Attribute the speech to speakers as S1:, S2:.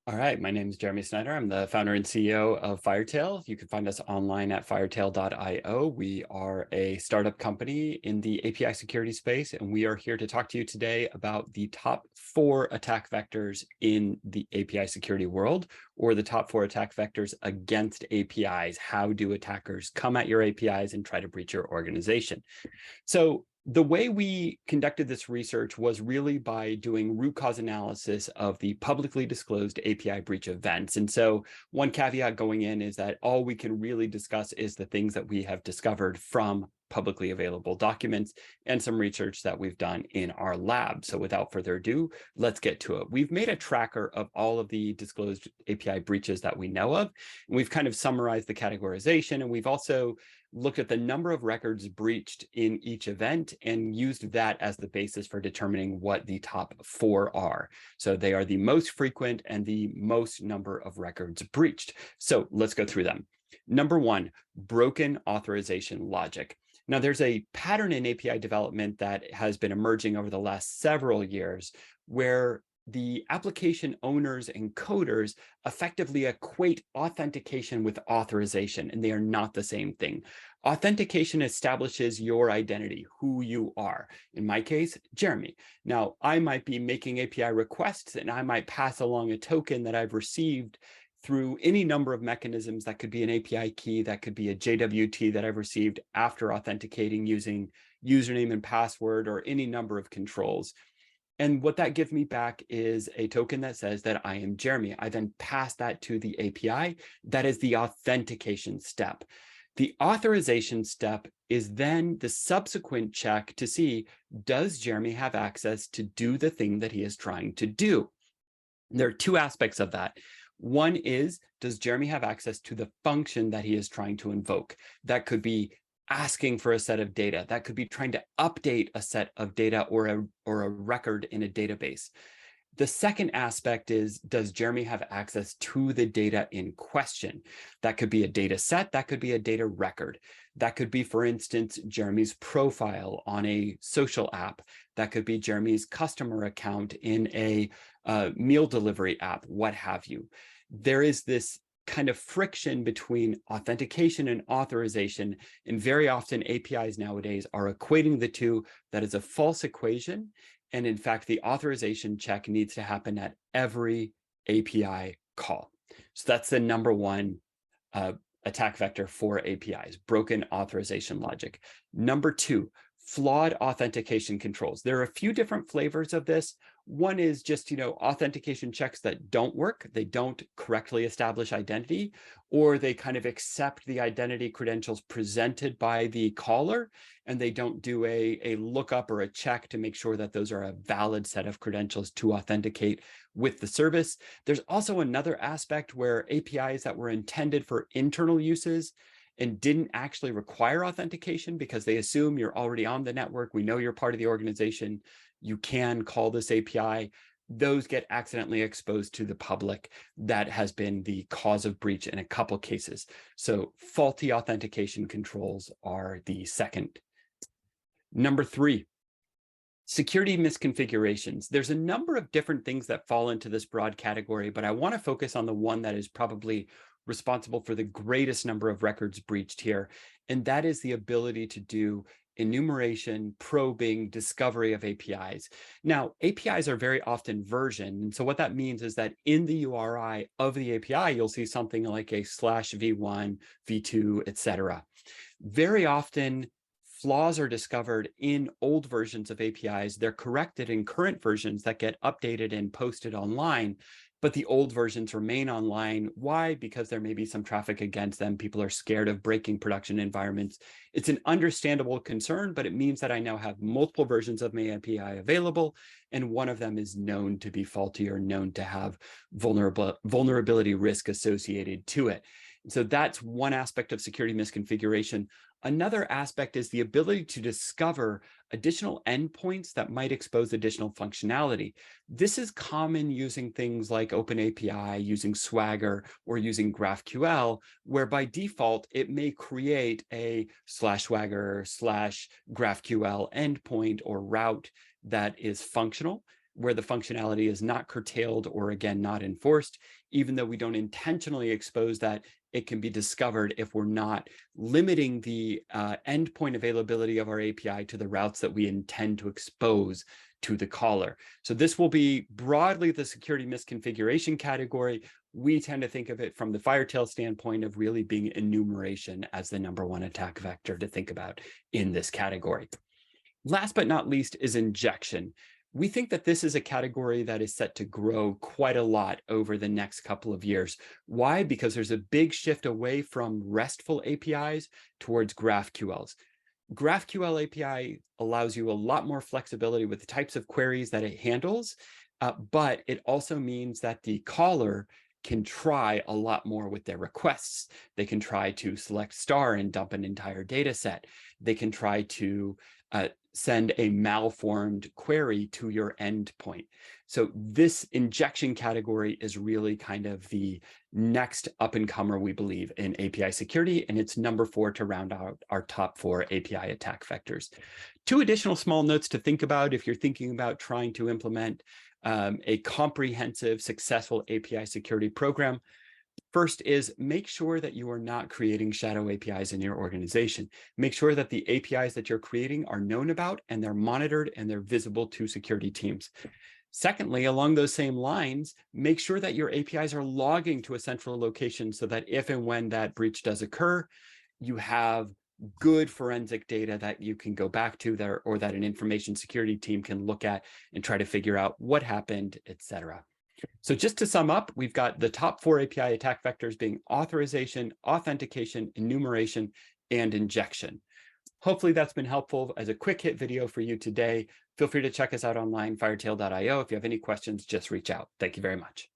S1: All right, my name is Jeremy Snyder. I'm the founder and CEO of FireTail. You can find us online at firetail.io. We are a startup company in the API security space, and we are here to talk to you today about the top 4 attack vectors in the API security world, or the top 4 attack vectors against APIs. How do attackers come at your APIs and try to breach your organization? So the way we conducted this research was really by doing root cause analysis of the publicly disclosed API breach events. And so one caveat going in is that all we can really discuss is the things that we have discovered from publicly available documents and some research that we've done in our lab. So without further ado, let's get to it. We've made a tracker of all of the disclosed API breaches that we know of. And we've kind of summarized the categorization, and we've also looked at the number of records breached in each event and used that as the basis for determining what the top 4 are. So they are the most frequent and the most number of records breached. So let's go through them. Number 1, broken authorization logic. Now, there's a pattern in API development that has been emerging over the last several years where the application owners and coders effectively equate authentication with authorization, and they are not the same thing. Authentication establishes your identity, who you are. In my case, Jeremy. Now, I might be making API requests, and I might pass along a token that I've received through any number of mechanisms. That could be an API key, that could be a JWT that I've received after authenticating using username and password, or any number of controls. And what that gives me back is a token that says that I am Jeremy. I then pass that to the API. That is the authentication step. The authorization step is then the subsequent check to see, does Jeremy have access to do the thing that he is trying to do? There are 2 aspects of that. One is, does Jeremy have access to the function that he is trying to invoke? That could be asking for a set of data. That could be trying to update a set of data or a record in a database. The second aspect is, does Jeremy have access to the data in question? That could be a data set, that could be a data record. That could be, for instance, Jeremy's profile on a social app. That could be Jeremy's customer account in a meal delivery app, what have you. There is this kind of friction between authentication and authorization, and very often APIs nowadays are equating the two. That is a false equation. And in fact, the authorization check needs to happen at every API call. So that's the number 1 attack vector for APIs, broken authorization logic. Number 2, flawed authentication controls. There are a few different flavors of this. One is just, authentication checks that don't work. They don't correctly establish identity, or they kind of accept the identity credentials presented by the caller, and they don't do a lookup or a check to make sure that those are a valid set of credentials to authenticate with the service. There's also another aspect where APIs that were intended for internal uses and didn't actually require authentication because they assume you're already on the network. We know you're part of the organization. You can call this API. Those get accidentally exposed to the public. That has been the cause of breach in a couple cases. So faulty authentication controls are the second. Number 3, security misconfigurations. There's a number of different things that fall into this broad category, but I want to focus on the one that is probably responsible for the greatest number of records breached here, and that is the ability to do enumeration, probing, discovery of APIs. Now, APIs are very often versioned, and so what that means is that in the URI of the API, you'll see something like a /v1, v2, etc. Very often, flaws are discovered in old versions of APIs. They're corrected in current versions that get updated and posted online, but the old versions remain online. Why? Because there may be some traffic against them. People are scared of breaking production environments. It's an understandable concern, but it means that I now have multiple versions of my API available, and one of them is known to be faulty or known to have vulnerability risk associated to it. So that's one aspect of security misconfiguration. Another aspect is the ability to discover additional endpoints that might expose additional functionality. This is common using things like OpenAPI, using Swagger, or using GraphQL, where by default, it may create a /Swagger/GraphQL endpoint or route that is functional. where the functionality is not curtailed or, again, not enforced. Even though we don't intentionally expose that, it can be discovered if we're not limiting the endpoint availability of our API to the routes that we intend to expose to the caller. So this will be broadly the security misconfiguration category. We tend to think of it from the FireTail standpoint of really being enumeration as the #1 attack vector to think about in this category. Last but not least is injection. We think that this is a category that is set to grow quite a lot over the next couple of years. Why? Because there's a big shift away from RESTful APIs towards GraphQLs. GraphQL API allows you a lot more flexibility with the types of queries that it handles, but it also means that the caller can try a lot more with their requests. They can try to select star and dump an entire data set. They can try to send a malformed query to your endpoint. So this injection category is really kind of the next up-and-comer, we believe, in API security, and it's #4 to round out our top 4 API attack vectors. 2 additional small notes to think about if you're thinking about trying to implement a comprehensive, successful API security program. First is make sure that you are not creating shadow APIs in your organization. Make sure that the APIs that you're creating are known about and they're monitored and they're visible to security teams. Secondly, along those same lines, make sure that your APIs are logging to a central location so that if and when that breach does occur, you have good forensic data that you can go back to there, or that an information security team can look at and try to figure out what happened, etc. So just to sum up, we've got the top 4 API attack vectors being authorization, authentication, enumeration, and injection. Hopefully that's been helpful as a quick hit video for you today. Feel free to check us out online, firetail.io. If you have any questions, just reach out. Thank you very much.